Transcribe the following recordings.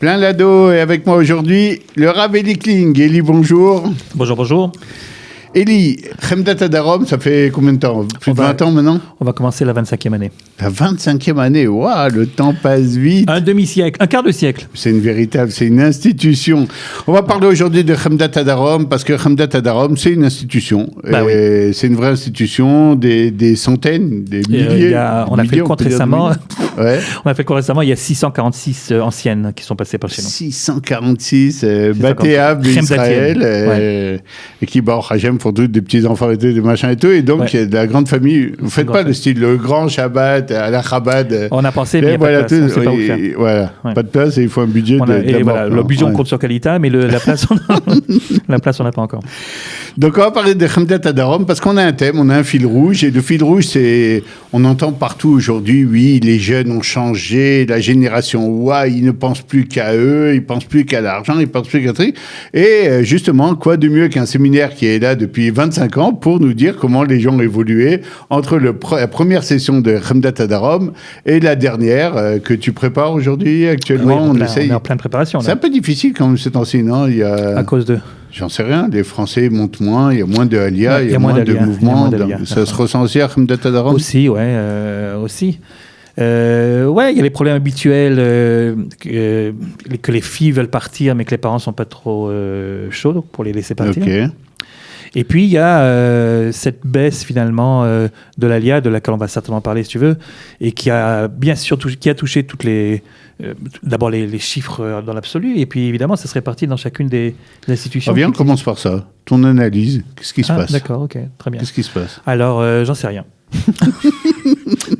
Plein l'ado, et avec moi aujourd'hui, le Rav Eli Kling. Eli, bonjour. Bonjour, bonjour. Eli, Chemdat Adarom, ça fait combien de temps? Plus de 20 ans maintenant? On va commencer la 25e année. La 25e année, waouh, le temps passe vite. Un demi-siècle, un quart de siècle. C'est une institution. On va parler aujourd'hui de Chemdat Adarom, parce que Chemdat Adarom, c'est une institution. Oui. C'est une vraie institution, des centaines, des milliers. On a fait le compte récemment. Ouais. On a fait le compte récemment, il y a 646 anciennes qui sont passées par chez nous. 646 Batéab d'Israël, et qui, Hachem, font tous des petits-enfants et tout, des machins et tout, et donc il y a de la grande famille. Vous ne faites pas le style, le grand Shabbat, à la Chabad. On a pensé, mais il n'y a pas de place, on ne sait pas où faire. Voilà, pas de place, et il faut un budget le budget, on compte sur Kalita, mais la place, on n'a pas encore. Donc on va parler de Chemdat Adarom, parce qu'on a un thème, on a un fil rouge, et le fil rouge, c'est, on entend partout aujourd'hui, oui, les jeunes ont changé, la génération Y, ils ne pensent plus qu'à eux, ils ne pensent plus qu'à l'argent, ils ne pensent plus qu'à truc. Et justement, quoi de mieux qu'un séminaire qui est là depuis 25 ans pour nous dire comment les gens ont évolué entre la première session de Chemdat Adarom et la dernière que tu prépares aujourd'hui actuellement. Oui, on est en pleine préparation. C'est un peu difficile quand même cette enseignant. À cause de... J'en sais rien, les Français montent moins, il y a moins de Aliyah, il y a moins de mouvements. Ça se ressent aussi à Chemdat Adarom? Aussi, aussi. Il y a les problèmes habituels que les filles veulent partir, mais que les parents ne sont pas trop chauds pour les laisser partir. Okay. Et puis, il y a cette baisse, finalement, de l'Aliyah, de laquelle on va certainement parler, si tu veux, et qui a bien sûr touché toutes les... d'abord, les chiffres dans l'absolu, et puis, évidemment, ça se répartit dans chacune des institutions. Viens, on commence par ça. Ton analyse, qu'est-ce qui se passe? D'accord, ok, très bien. Qu'est-ce qui se passe? Alors, j'en sais rien.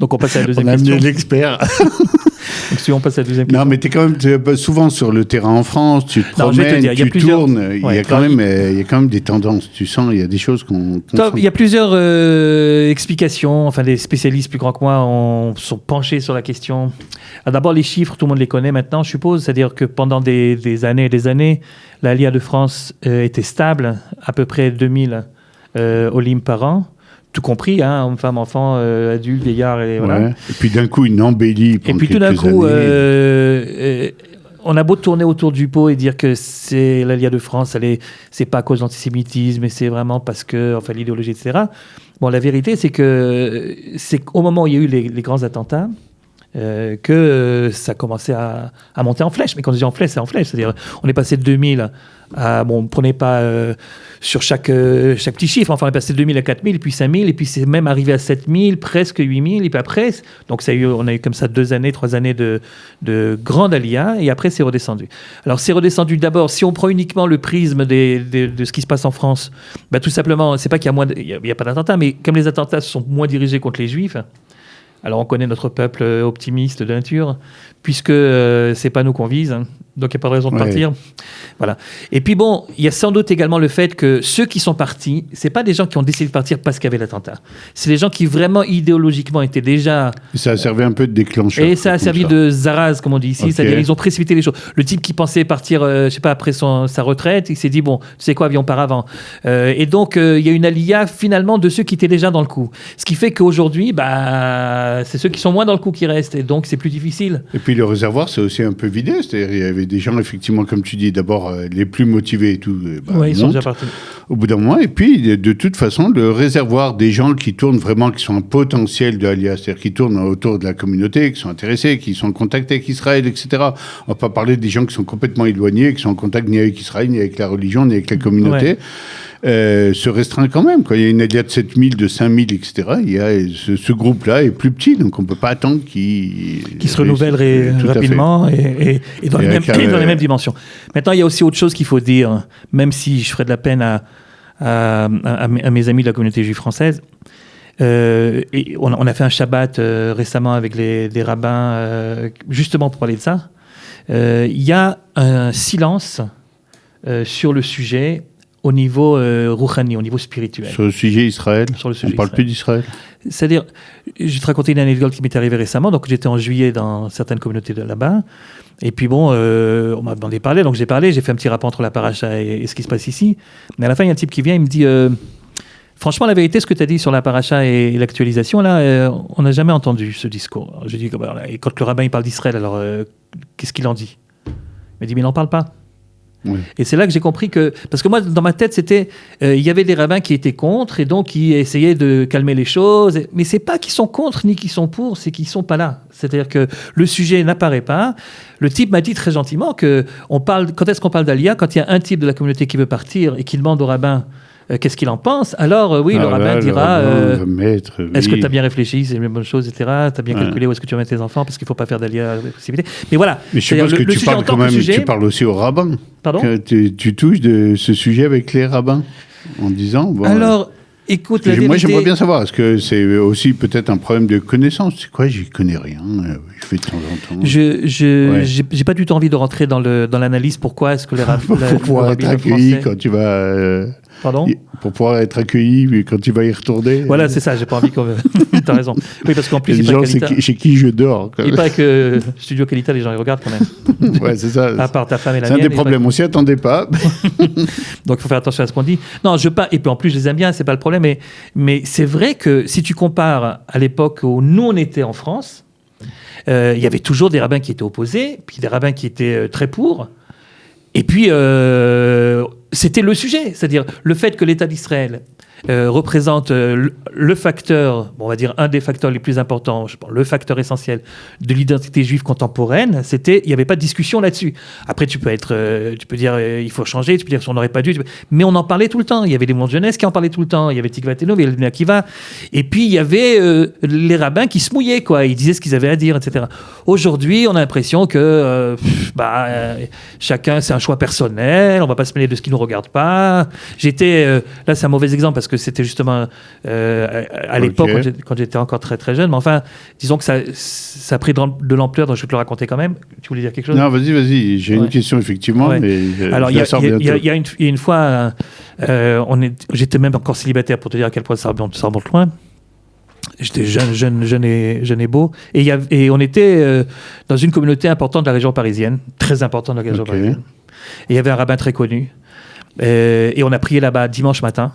Donc, on passe à la deuxième question. On a amené l'expert. Donc, si on passe à la deuxième question. Non, mais tu es quand même souvent sur le terrain en France, tu te promènes, tu tournes, il y a quand même des tendances, tu sens, il y a des choses qu'on sent. Il y a plusieurs explications, enfin des spécialistes plus grands que moi sont penchés sur la question. Alors, d'abord, les chiffres, tout le monde les connaît maintenant, je suppose, c'est-à-dire que pendant des années et des années, l'Aliyah de France était stable, à peu près 2000 olim par an. Tout compris, hein, hommes, femmes, enfants, adultes, vieillards, et voilà. Ouais. Et puis d'un coup, une embellie pendant quelques années. Et puis tout d'un coup, on a beau tourner autour du pot et dire que c'est l'Aliyah de France, c'est pas à cause d'antisémitisme, mais c'est vraiment parce que, enfin, l'idéologie, etc. Bon, la vérité, c'est qu'au moment où il y a eu les grands attentats, que ça commençait à monter en flèche. Mais quand on dit en flèche, c'est en flèche. C'est-à-dire, on est passé de 2000 à... Bon, prenez pas sur chaque petit chiffre. Enfin, on est passé de 2000 à 4000, puis 5000, et puis c'est même arrivé à 7000, presque 8000, et puis après... Donc, on a eu comme ça 3 années de grande Aliyah, et après, c'est redescendu. Alors, c'est redescendu d'abord, si on prend uniquement le prisme de ce qui se passe en France, bah, tout simplement, c'est pas qu'il y a pas d'attentats, mais comme les attentats sont moins dirigés contre les Juifs... Alors, on connaît notre peuple optimiste de nature, puisque c'est pas nous qu'on vise, hein, donc il n'y a pas de raison de partir. Voilà. Et puis bon, il y a sans doute également le fait que ceux qui sont partis, c'est pas des gens qui ont décidé de partir parce qu'il y avait l'attentat. C'est des gens qui vraiment idéologiquement étaient déjà... Et ça a servi un peu de déclencheur. Et ça a servi de zaraz, comme on dit ici, c'est-à-dire ils ont précipité les choses. Le type qui pensait partir, je sais pas, après sa retraite, il s'est dit, bon, tu sais quoi, viens, on part avant. Et donc, il y a une aliyah finalement de ceux qui étaient déjà dans le coup. Ce qui fait qu'aujourd'hui, c'est ceux qui sont moins dans le coup qui restent, et donc c'est plus difficile. Et puis le réservoir, c'est aussi un peu vidé, c'est-à-dire il y avait des gens, effectivement, comme tu dis, d'abord les plus motivés et tout. Ils sont déjà partis. Au bout d'un moment, et puis de toute façon, le réservoir des gens qui tournent vraiment, qui sont un potentiel de Aliyah, c'est-à-dire qui tournent autour de la communauté, qui sont intéressés, qui sont en contact avec Israël, etc. On va pas parler des gens qui sont complètement éloignés, qui sont en contact ni avec Israël, ni avec la religion, ni avec la communauté. Se restreint quand même. Quand il y a une Aliyah de 7000, de 5000, etc., il y a ce groupe-là est plus petit, donc on ne peut pas attendre qu'il se renouvelle rapidement et dans les mêmes dimensions. Maintenant, il y a aussi autre chose qu'il faut dire, même si je ferais de la peine à mes amis de la communauté juive française. Et on a fait un Shabbat récemment avec des rabbins, justement pour parler de ça. Il y a un silence sur le sujet au niveau rouhani, au niveau spirituel. Sur le sujet Israël, on ne parle plus d'Israël. C'est-à-dire, je vais te raconter une anecdote qui m'est arrivée récemment. Donc, j'étais en juillet dans certaines communautés de là-bas. Et puis bon, on m'a demandé de parler. Donc, j'ai parlé. J'ai fait un petit rapport entre la paracha et ce qui se passe ici. Mais à la fin, il y a un type qui vient, il me dit... Franchement, la vérité, ce que tu as dit sur la paracha et l'actualisation, là, on n'a jamais entendu ce discours. Alors, je dis, et quand le rabbin il parle d'Israël, alors qu'est-ce qu'il en dit? Il m'a dit, mais n'en parle pas. Oui. Et c'est là que j'ai compris que... Parce que moi, dans ma tête, c'était... Il y avait des rabbins qui étaient contre et donc qui essayaient de calmer les choses. Mais c'est pas qu'ils sont contre ni qu'ils sont pour, c'est qu'ils sont pas là. C'est-à-dire que le sujet n'apparaît pas. Le type m'a dit très gentiment que quand est-ce qu'on parle d'Aliyah? Quand il y a un type de la communauté qui veut partir et qui demande au rabbin qu'est-ce qu'il en pense, alors oui, le rabbin dira est-ce que tu as bien réfléchi, c'est une bonne chose, etc. Tu as bien calculé où est-ce que tu vas mettre tes enfants, parce qu'il ne faut pas faire d'Aliyah avec précipité. Mais voilà. Mais je suppose que tu parles quand même, tu parles aussi aux rabbins. Pardon? Tu touches de ce sujet avec les rabbins en disant... Bon, alors, écoute, la moi, vérité... j'aimerais bien savoir, est-ce que c'est aussi peut-être un problème de connaissance? C'est quoi? J'y connais rien. Je fais de temps en temps. J'ai pas du tout envie de rentrer dans l'analyse. Pourquoi est-ce que les rabbins... Pour pouvoir être accueilli quand tu vas... Pardon? Pour pouvoir être accueilli quand tu vas y retourner. Voilà, c'est ça, j'ai pas envie qu'on... T'as raison. Oui, parce qu'en plus, les gens, c'est chez qui je dors. Il paraît que Studio Qualita, les gens, ils regardent quand même. Ouais, c'est ça. À part ta femme et la mienne. C'est un des problèmes, on s'y attendait pas. Donc, il faut faire attention à ce qu'on dit. Non, et puis en plus, je les aime bien, c'est pas le problème. Mais c'est vrai que si tu compares à l'époque où nous, on était en France, il y avait toujours des rabbins qui étaient opposés, puis des rabbins qui étaient très pour. Et puis, c'était le sujet, c'est-à-dire le fait que l'État d'Israël représente le facteur, on va dire un des facteurs les plus importants, je pense, le facteur essentiel de l'identité juive contemporaine, il n'y avait pas de discussion là-dessus. Après, tu peux dire il faut changer, tu peux dire on n'aurait pas dû, mais on en parlait tout le temps. Il y avait les mondes de jeunesse qui en parlaient tout le temps. Il y avait Tikva Teno, il y avait le Bnei Akiva, et puis il y avait les rabbins qui se mouillaient, quoi. Ils disaient ce qu'ils avaient à dire, etc. Aujourd'hui, on a l'impression que chacun, c'est un choix personnel. On va pas se mêler de ce qui nous regarde pas. Là, c'est un mauvais exemple parce que c'était justement à l'époque quand j'étais encore très très jeune, mais enfin disons que ça a pris de l'ampleur, donc je vais te le raconter quand même. Tu voulais dire quelque chose? Non, vas-y, j'ai une question effectivement. Ouais. Mais alors il y a une fois j'étais même encore célibataire, pour te dire à quel point ça remonte loin. J'étais jeune et beau, et on était dans une communauté importante de la région parisienne, très importante de la région parisienne, et il y avait un rabbin très connu, et on a prié là-bas dimanche matin.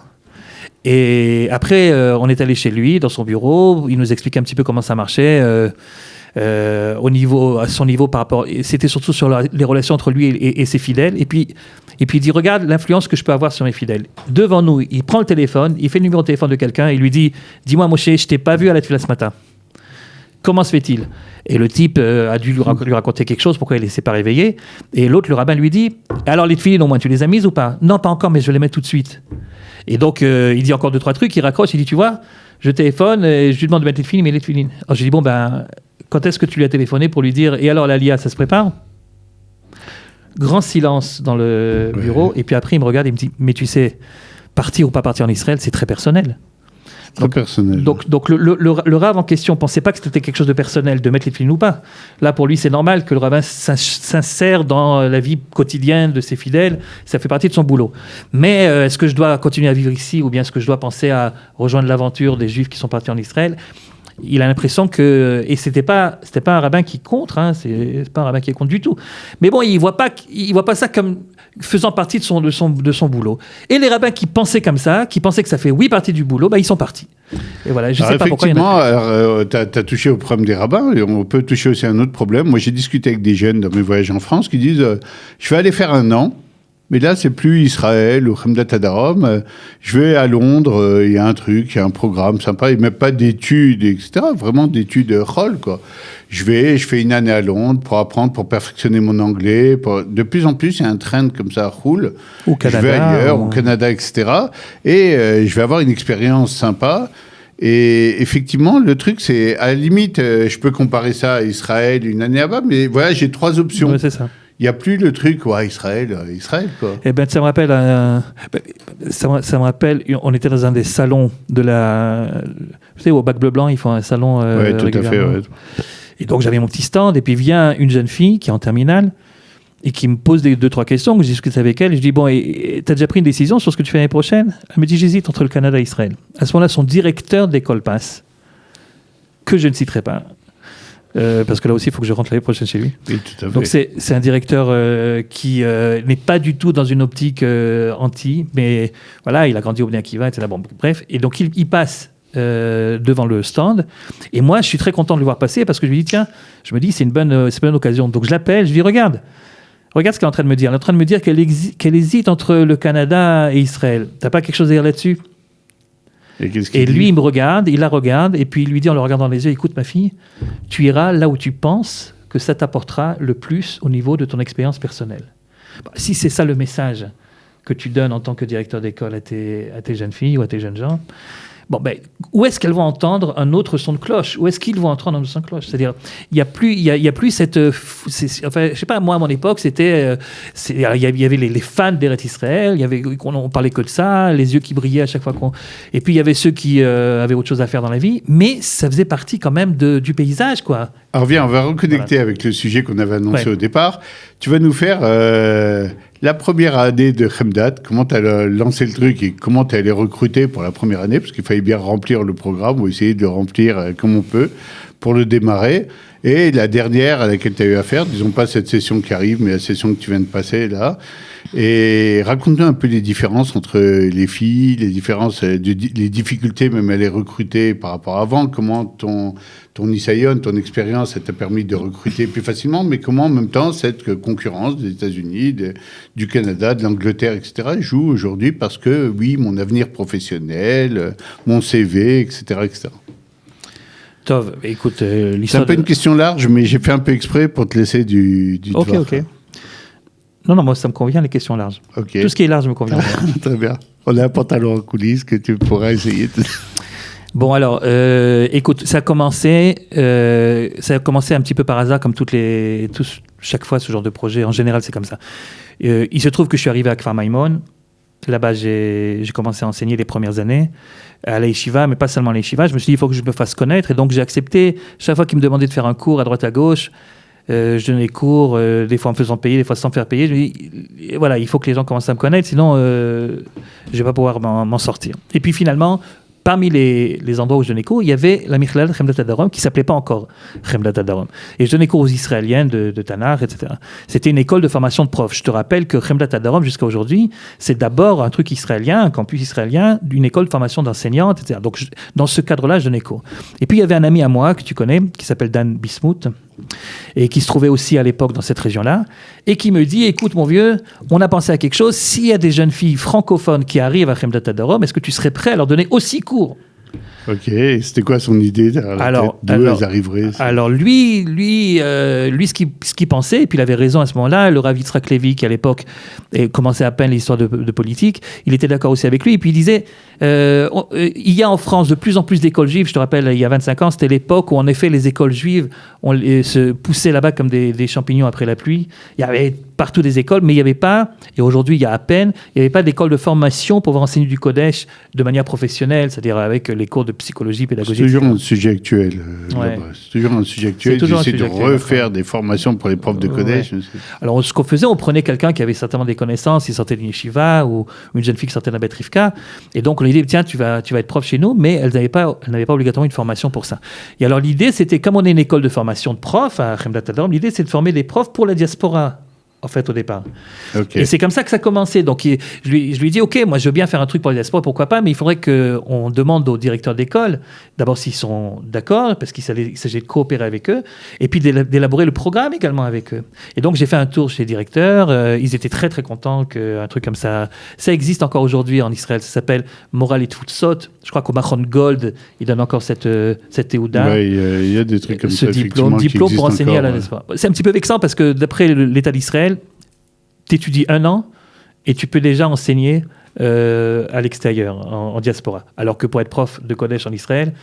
Et après, on est allé chez lui, dans son bureau. Il nous expliquait un petit peu comment ça marchait, à son niveau par rapport. C'était surtout sur les relations entre lui et ses fidèles. Et puis il dit, regarde l'influence que je peux avoir sur mes fidèles. Devant nous, il prend le téléphone, il fait le numéro de téléphone de quelqu'un, et il lui dit, dis-moi Moshe, je t'ai pas vu à la tefila ce matin. Comment se fait-il? Et le type a dû lui raconter quelque chose, pourquoi il ne s'est pas réveillé. Et l'autre, le rabbin, lui dit, alors les tefilines, au moins, tu les as mises ou pas? Non, pas encore, mais je vais les mettre tout de suite. Et donc, il dit encore 2-3 trucs, il raccroche, il dit, tu vois, je téléphone, et je lui demande de mettre les tefilines, mais les tefilines. Alors, je lui dis, quand est-ce que tu lui as téléphoné pour lui dire, et alors l'Aliyah, ça se prépare? Grand silence dans le bureau, et puis après, il me regarde et il me dit, mais tu sais, partir ou pas partir en Israël, c'est très personnel. Très personnel. Donc le Rav en question pensait pas que c'était quelque chose de personnel, de mettre les tefilines ou pas. Là, pour lui, c'est normal que le rabbin s'insère dans la vie quotidienne de ses fidèles. Ça fait partie de son boulot. Mais est-ce que je dois continuer à vivre ici, ou bien est-ce que je dois penser à rejoindre l'aventure des Juifs qui sont partis en Israël? Il a l'impression que... Et c'était pas un rabbin qui contre, hein, c'est pas un rabbin qui est contre du tout. Mais bon, il voit pas ça comme faisant partie de son boulot. Et les rabbins qui pensaient comme ça, qui pensaient que ça fait partie du boulot, ils sont partis. Et voilà, je sais pas pourquoi il y en a... tu as touché au problème des rabbins, et on peut toucher aussi à un autre problème. Moi, j'ai discuté avec des jeunes dans mes voyages en France qui disent je vais aller faire 1 an. Mais là, c'est plus Israël ou Chemdat Adarom. Je vais à Londres, il y a un truc, il y a un programme sympa. Il n'y a même pas d'études, etc. Vraiment d'études Chol, quoi. Je fais 1 année à Londres pour apprendre, pour perfectionner mon anglais. De plus en plus, il y a un trend comme ça roule. Au Canada. Je vais ailleurs, au Canada, etc. Et je vais avoir une expérience sympa. Et effectivement, le truc, c'est, à la limite, je peux comparer ça à Israël 1 année avant, mais voilà, j'ai 3 options. Ouais, c'est ça. Il n'y a plus le truc, Israël, quoi. Eh ben, ça me rappelle, on était dans un des salons de vous savez, au Bac Bleu Blanc, ils font un salon Oui, tout à fait, ouais. Et donc, j'avais mon petit stand, et puis vient une jeune fille qui est en terminale, et qui me pose 2-3 questions, que je discute avec elle, et je dis, bon, t'as déjà pris une décision sur ce que tu fais l'année prochaine? Elle me dit, j'hésite entre le Canada et Israël. À ce moment-là, son directeur d'école passe, que je ne citerai pas, parce que là aussi, il faut que je rentre l'année prochaine chez lui. Oui, tout à fait. Donc, c'est un directeur qui n'est pas du tout dans une optique anti, mais voilà, il a grandi au Bnei Akiva, etc. Bon, bref, et donc il passe devant le stand, et moi, je suis très content de le voir passer, parce que je lui dis, tiens, je me dis, c'est une bonne occasion. Donc, je l'appelle, je lui dis, regarde, Regarde ce qu'elle est en train de me dire. Elle est en train de me dire qu'elle hésite entre le Canada et Israël. T'as pas quelque chose à dire là-dessus? Et lui, il me regarde, il la regarde, et puis il lui dit en le regardant dans les yeux, écoute ma fille, tu iras là où tu penses que ça t'apportera le plus au niveau de ton expérience personnelle. Bon, si c'est ça le message que tu donnes en tant que directeur d'école à tes jeunes filles ou à tes jeunes gens, bon, ben, où est-ce qu'elles vont entendre un autre son de cloche? Où est-ce qu'ils vont entendre un autre son de cloche? C'est-à-dire, il y a plus cette... enfin, je sais pas, moi, à mon époque, c'était... il y avait les fans d'Eretz Israël, on parlait que de ça, les yeux qui brillaient à chaque fois qu'on... Et puis, il y avait ceux qui avaient autre chose à faire dans la vie, mais ça faisait partie quand même du paysage, quoi. Alors, viens, on va reconnecter avec le sujet qu'on avait annoncé au départ. Tu vas nous faire... la première année de Khemdat, comment tu as lancé le truc et comment tu allé recruter pour la première année, parce qu'il fallait bien remplir le programme, ou essayer de le remplir comme on peut pour le démarrer. Et la dernière à laquelle tu as eu affaire, disons pas cette session qui arrive, mais la session que tu viens de passer là. Et raconte-nous un peu les différences entre les filles, les difficultés même à les recruter par rapport à avant, comment ton Nisayon, ton expérience, ça t'a permis de recruter plus facilement, mais comment en même temps cette concurrence des États-Unis, du Canada, de l'Angleterre, etc., joue aujourd'hui parce que, oui, mon avenir professionnel, mon CV, etc., etc. Tov, écoute, l'histoire... C'est un peu une question large, mais j'ai fait un peu exprès pour te laisser du devoir. Ok. Non, moi, ça me convient, les questions larges. Okay. Tout ce qui est large me convient. Très bien. On a un pantalon en coulisses que tu pourras essayer de... Bon, alors, écoute, ça a commencé un petit peu par hasard, comme chaque fois, ce genre de projet. En général, c'est comme ça. Il se trouve que je suis arrivé à Kfar Maimon. Là-bas, j'ai commencé à enseigner les premières années à la yeshiva, mais pas seulement à la yeshiva. Je me suis dit, il faut que je me fasse connaître. Et donc, j'ai accepté, chaque fois qu'ils me demandaient de faire un cours à droite à gauche, je donnais cours, des fois en me faisant payer, des fois sans me faire payer. Je me dis, voilà, il faut que les gens commencent à me connaître, sinon je ne vais pas pouvoir m'en sortir. Et puis finalement, parmi les endroits où je donnais cours, il y avait la Michlal Khemdat Adarom, qui ne s'appelait pas encore Khemdat Adarom. Et je donnais cours aux Israéliens de Tanakh, etc. C'était une école de formation de profs. Je te rappelle que Khemdat Adarom, jusqu'à aujourd'hui, c'est d'abord un truc israélien, un campus israélien, d'une école de formation d'enseignants, etc. Donc, dans ce cadre-là, je donnais cours. Et puis, il y avait un ami à moi, que tu connais, qui s'appelle Dan Bismuth, et qui se trouvait aussi à l'époque dans cette région-là, et qui me dit, écoute mon vieux, on a pensé à quelque chose, s'il y a des jeunes filles francophones qui arrivent à Khemdat Adarom, est-ce que tu serais prêt à leur donner aussi cours? Ok, c'était quoi son idée d'où elles arriveraient? Alors lui, ce qu'il pensait, et puis il avait raison à ce moment-là, le Rav Yitzhak Levi, qui à l'époque commençait à peine l'histoire de politique, il était d'accord aussi avec lui, et puis il disait, il y a en France de plus en plus d'écoles juives, je te rappelle, il y a 25 ans, c'était l'époque où en effet les écoles juives se poussaient là-bas comme des champignons après la pluie, il y avait partout des écoles, mais il n'y avait pas, et aujourd'hui il y a à peine, il n'y avait pas d'école de formation pour pouvoir enseigner du Kodesh de manière professionnelle, c'est-à-dire avec les cours de psychologie, pédagogie. C'est toujours un sujet actuel. C'est toujours un sujet actuel d'essayer de refaire des formations pour les profs de Kodesh. Ouais. Alors ce qu'on faisait, on prenait quelqu'un qui avait certainement des connaissances, il sortait d'une yeshiva, ou une jeune fille qui sortait de la Beth Rivka, et donc on lui dit, tiens, tu vas être prof chez nous, mais elle n'avait pas obligatoirement une formation pour ça. Et alors l'idée, c'était, comme on est une école de formation de profs à Khemdat Adarom, l'idée c'est de former des profs pour la diaspora, en fait, au départ. Okay. Et c'est comme ça que ça a commencé. Donc, je lui ai dit, OK, moi, je veux bien faire un truc pour les diasporas, pourquoi pas, mais il faudrait qu'on demande aux directeurs d'école, d'abord s'ils sont d'accord, parce qu'il s'agit de coopérer avec eux, et puis d'élaborer le programme également avec eux. Et donc, j'ai fait un tour chez les directeurs. Ils étaient très, très contents qu'un truc comme ça existe encore aujourd'hui en Israël. Ça s'appelle Moral et Tfutsot. Je crois qu'au Machon Gold, ils donnent encore cette théouda. Oui, il y a des trucs comme ce ça, diplôme pour enseigner encore, à la diaspora. Ouais. C'est un petit peu vexant parce que d'après l'État d'Israël, tu étudies 1 an et tu peux déjà enseigner à l'extérieur, en diaspora. Alors que pour être prof de Kodesh en Israël,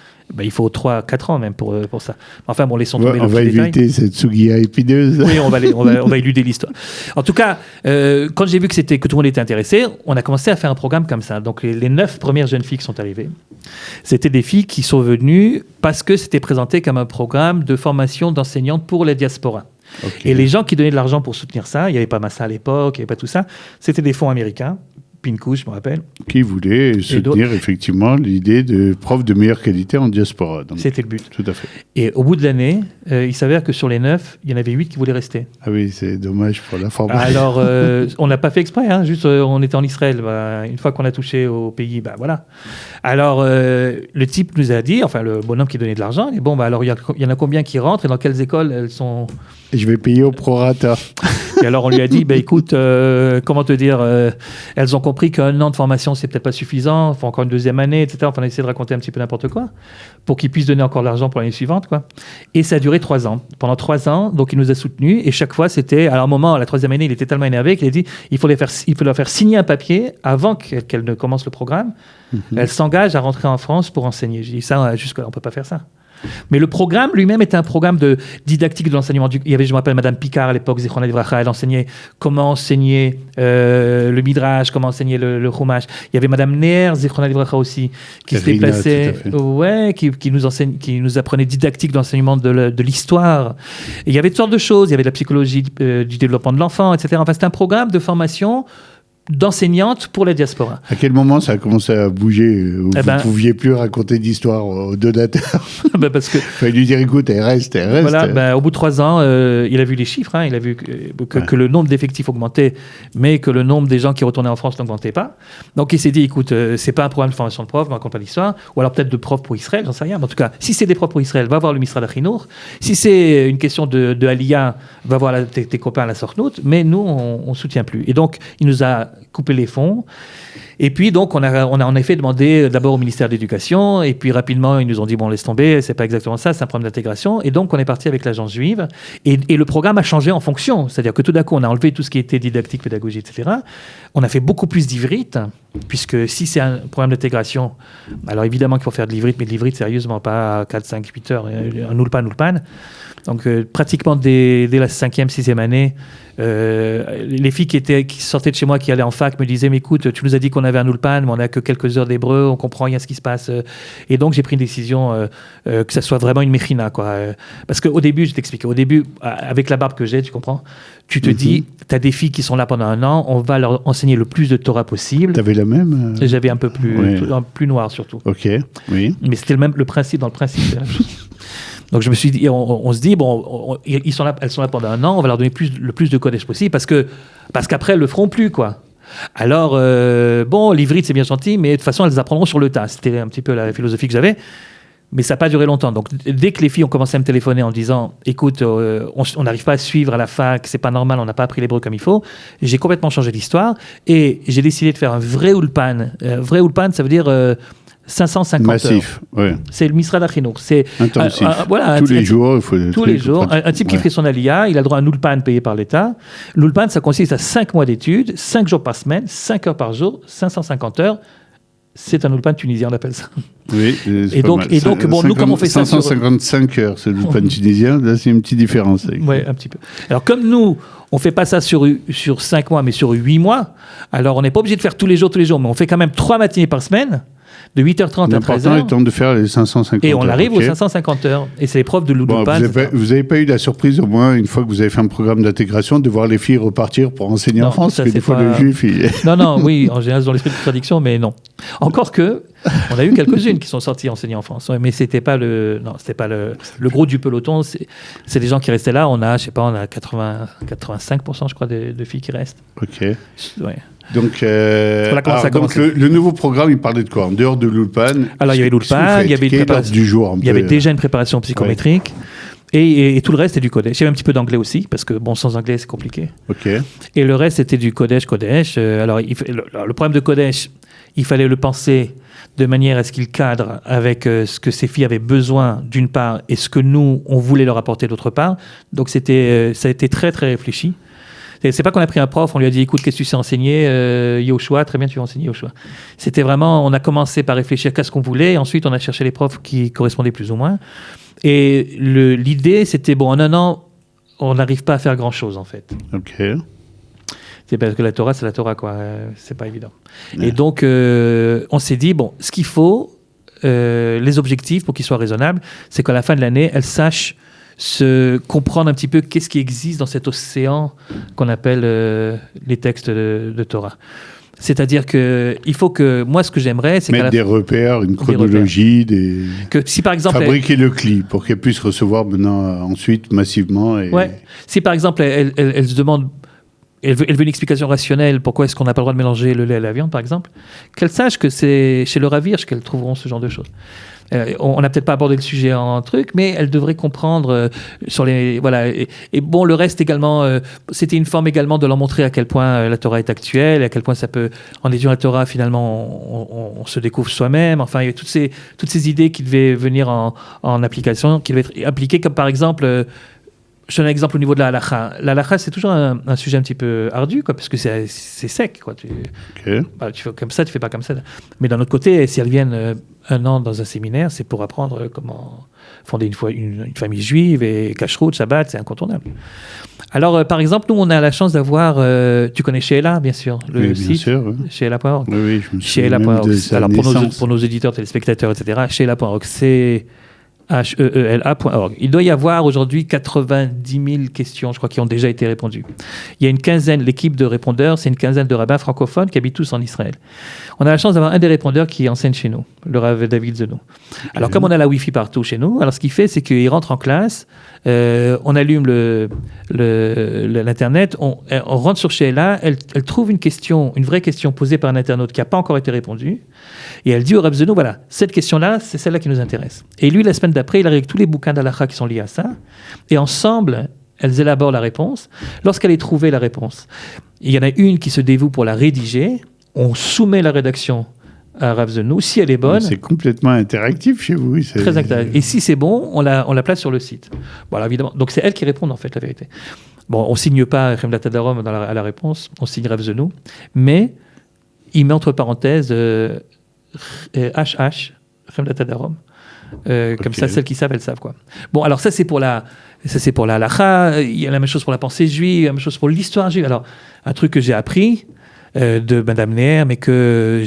il faut 3-4 ans même pour ça. Enfin bon, laissons tomber le petit détail. On va éviter cette souguia épineuse. Oui, on va éluder l'histoire. En tout cas, quand j'ai vu que tout le monde était intéressé, on a commencé à faire un programme comme ça. Donc les 9 premières jeunes filles qui sont arrivées, c'était des filles qui sont venues parce que c'était présenté comme un programme de formation d'enseignantes pour les diasporas. Okay. Et les gens qui donnaient de l'argent pour soutenir ça, il n'y avait pas Massa à l'époque, il n'y avait pas tout ça, c'était des fonds américains, Pinkou, je me rappelle. Qui voulait soutenir effectivement l'idée de profs de meilleure qualité en diaspora. Donc, c'était le but. Tout à fait. Et au bout de l'année, il s'avère que sur les 9, il y en avait 8 qui voulaient rester. Ah oui, c'est dommage pour la formation. Alors, on n'a pas fait exprès, hein, juste on était en Israël. Une fois qu'on a touché au pays, voilà. Alors, le type nous a dit, enfin le bonhomme qui donnait de l'argent, et bon, alors il y en a combien qui rentrent et dans quelles écoles elles sont... Et je vais payer au prorata. Et alors on lui a dit, écoute, comment te dire, elles ont compris qu'un an de formation, c'est peut-être pas suffisant, il faut encore une deuxième année, etc. Enfin, on a essayé de raconter un petit peu n'importe quoi pour qu'ils puissent donner encore de l'argent pour l'année suivante, quoi. Et ça a duré 3 ans. Pendant 3 ans, donc il nous a soutenus et chaque fois c'était, à un moment, la 3e année, il était tellement énervé qu'il a dit, il faut leur faire signer un papier avant qu'elles ne commencent le programme. Elles s'engagent à rentrer en France pour enseigner. J'ai dit ça, jusque-là, on peut pas faire ça. Mais le programme lui-même était un programme de didactique de l'enseignement. Il y avait, je me rappelle, Madame Picard à l'époque, Zichron Livracha, elle enseignait comment enseigner le Midrash, comment enseigner le Chumash. Il y avait Madame Ner, Zichron Livracha aussi, qui se déplaçait, qui nous apprenait didactique d'enseignement de l'histoire. Et il y avait toutes sortes de choses. Il y avait de la psychologie du développement de l'enfant, etc. Enfin, c'était un programme de formation d'enseignante pour la diaspora. À quel moment ça a commencé à bouger où vous ne pouviez plus raconter d'histoire aux donateurs? Parce que... Il fallait lui dire, écoute, elle reste. Voilà, au bout de 3 ans, il a vu les chiffres, hein, il a vu que le nombre d'effectifs augmentait, mais que le nombre des gens qui retournaient en France n'augmentait pas. Donc il s'est dit, écoute, c'est pas un programme de formation de profs, on raconte pas l'histoire, ou alors peut-être de profs pour Israël, j'en sais rien. Mais en tout cas, si c'est des profs pour Israël, va voir le Misrad Achinour. Si c'est une question de Aliyah, va voir tes copains à la Sornout, mais nous, on soutient plus. Et donc, il nous a coupé les fonds. Et puis, donc, on a en effet demandé d'abord au ministère de l'Éducation, et puis rapidement, ils nous ont dit, bon, laisse tomber, c'est pas exactement ça, c'est un problème d'intégration. Et donc, on est parti avec l'agence juive, et le programme a changé en fonction. C'est-à-dire que tout d'un coup, on a enlevé tout ce qui était didactique, pédagogie, etc. On a fait beaucoup plus d'ivrite, puisque si c'est un programme d'intégration, alors évidemment qu'il faut faire de l'ivrite, mais de l'ivrite, sérieusement, pas 4, 5, 8 heures, un ulpan. Donc, pratiquement dès la 5e, 6e année, les filles qui sortaient de chez moi, qui allaient en fac, me disaient, mais écoute, tu nous as dit qu'on avait un ulpan, mais on n'a que quelques heures d'hébreu, on comprend rien ce qui se passe. Et donc, j'ai pris une décision que ça soit vraiment une mechina, quoi. Parce qu'au début, je t'explique, au début, avec la barbe que j'ai, tu comprends, tu te dis, tu as des filles qui sont là pendant 1 an, on va leur enseigner le plus de Torah possible. T'avais la même J'avais un peu plus noir, surtout. Ok, oui. Mais c'était le principe, dans le principe, c'est la même chose. Donc je me suis dit, on se dit, bon, elles sont là pendant 1 an, on va leur donner le plus de Kodesh possible, parce qu'après, elles le feront plus, quoi. Alors, bon, l'ivrite, c'est bien gentil, mais de toute façon, elles apprendront sur le tas. C'était un petit peu la philosophie que j'avais. Mais ça n'a pas duré longtemps. Donc, dès que les filles ont commencé à me téléphoner en disant, écoute, on n'arrive pas à suivre à la fac, c'est pas normal, on n'a pas appris l'hébreu comme il faut, j'ai complètement changé l'histoire et j'ai décidé de faire un vrai ulpan. Vrai ulpan, ça veut dire 550 Massif, heures. Ouais. C'est le Misrad Achinour. C'est intensif. Voilà, tous les jours, il faut. Tous les jours. Un type qui fait son aliyah, il a droit à un ulpan payé par l'État. L'ulpan, ça consiste à 5 mois d'études, 5 jours par semaine, 5 heures par jour, 550 heures. C'est un ulpan tunisien, on appelle ça. Oui, et donc, bon, nous, comme on fait 555 heures, c'est l'ulpan tunisien. Là, c'est une petite différence. Oui, un petit peu. Alors, comme nous, on ne fait pas ça sur 5 mois, mais sur 8 mois, alors on n'est pas obligé de faire tous les jours, mais on fait quand même 3 matinées par semaine, de 8h30 à 13h. L'important étant de faire les 550 heures. Et on arrive aux 550 heures. Et c'est les profs de l'ulpan. Vous n'avez pas eu la surprise, au moins, une fois que vous avez fait un programme d'intégration, de voir les filles repartir pour enseigner en France? Parce que des fois, le juif... Non, oui, en général, dans l'esprit de contradiction, mais non. Encore que, on a eu quelques-unes qui sont sorties enseigner en France. Mais c'était pas le gros du peloton. C'est des gens qui restaient là. On a 85%, je crois, de filles qui restent. OK. Ouais. Donc, le nouveau programme, il parlait de quoi? En dehors de l'ulpan? Alors, il y avait l'ulpan, il y avait du jour. Il y avait déjà une préparation psychométrique. Ouais. Et tout le reste, c'était du Kodesh. Il y avait un petit peu d'anglais aussi, parce que, bon, sans anglais, c'est compliqué. OK. Et le reste, c'était du Kodesh. Alors, le problème de Kodesh, il fallait le penser de manière à ce qu'il cadre avec ce que ces filles avaient besoin, d'une part, et ce que nous, on voulait leur apporter d'autre part. Donc, ça a été très, très réfléchi. C'est pas qu'on a pris un prof, on lui a dit, écoute, qu'est-ce que tu sais enseigner? Yoshua, très bien, tu vas enseigner Yoshua. C'était vraiment, on a commencé par réfléchir qu'à ce qu'on voulait, et ensuite on a cherché les profs qui correspondaient plus ou moins. Et l'idée, c'était, bon, en 1 an, on n'arrive pas à faire grand-chose, en fait. OK. C'est parce que la Torah, c'est la Torah, quoi. C'est pas évident. Ouais. Et donc, on s'est dit, bon, ce qu'il faut, les objectifs, pour qu'ils soient raisonnables, c'est qu'à la fin de l'année, elles sachent se comprendre un petit peu qu'est-ce qui existe dans cet océan qu'on appelle les textes de Torah. C'est-à-dire qu'il faut que... Moi, ce que j'aimerais, c'est mettre des repères, une chronologie, que si par exemple... fabriquer le CLI pour qu'elle puisse recevoir maintenant, ensuite, massivement. Ouais. Si par exemple, elle se demande... Elle veut une explication rationnelle, pourquoi est-ce qu'on n'a pas le droit de mélanger le lait et la viande, par exemple, qu'elle sache que c'est chez le Ravirge qu'elles trouveront ce genre de choses. On n'a peut-être pas abordé le sujet en truc, mais elle devrait comprendre sur les... Voilà. Et bon, le reste également, c'était une forme également de leur montrer à quel point la Torah est actuelle, et à quel point ça peut... En étudiant la Torah, finalement, on se découvre soi-même. Enfin, il y a toutes ces idées qui devaient venir en application, qui devaient être appliquées, comme par exemple... Je donne un exemple au niveau de la halakha. La halakha, c'est toujours un sujet un petit peu ardu, quoi, parce que c'est sec. Quoi. Tu fais comme ça, tu fais pas comme ça. Mais d'un autre côté, si elles viennent un an dans un séminaire, c'est pour apprendre comment fonder une famille juive, et Kashrut, Shabbat, c'est incontournable. Alors, par exemple, nous, on a la chance d'avoir... tu connais Sheela, bien sûr, le site sûr, oui. Sheela.org. Oui, je me souviens Sheela.org. de sa Alors, naissance. pour nos éditeurs, téléspectateurs, etc., Sheela.org, c'est... HEELA.org. Il doit y avoir aujourd'hui 90 000 questions, je crois, qui ont déjà été répondues. Il y a une quinzaine, l'équipe de répondeurs, c'est une quinzaine de rabbins francophones qui habitent tous en Israël. On a la chance d'avoir un des répondeurs qui enseigne chez nous, le Rav David Zenou. Alors, comme on a la Wi-Fi partout chez nous, alors ce qu'il fait, c'est qu'il rentre en classe, on allume l'Internet, on rentre sur Sheela, elle trouve une question, une vraie question posée par un internaute qui n'a pas encore été répondue, et elle dit au Rav Zenou, voilà, cette question-là, c'est celle-là qui nous intéresse. Et lui, la semaine d'après, il arrive avec tous les bouquins d'Halakha qui sont liés à ça, et ensemble, elles élaborent la réponse. Lorsqu'elle ait trouvé la réponse, il y en a une qui se dévoue pour la rédiger, on soumet la rédaction à Rav Zenou. Si elle est bonne... C'est complètement interactif chez vous. C'est... Très interactif. Et si c'est bon, on la place sur le site. Bon, alors évidemment, donc c'est elle qui répond, en fait, la vérité. Bon, on ne signe pas Chemdat Adarom à la réponse, on signe Rav Zenou, mais il met entre parenthèses HH, Chemdat Adarom. Comme ça, celles qui savent, elles savent, quoi. Bon, alors ça, c'est pour la halakha. Il y a la même chose pour la pensée juive, la même chose pour l'histoire juive. Alors, un truc que j'ai appris de Madame Neher, mais que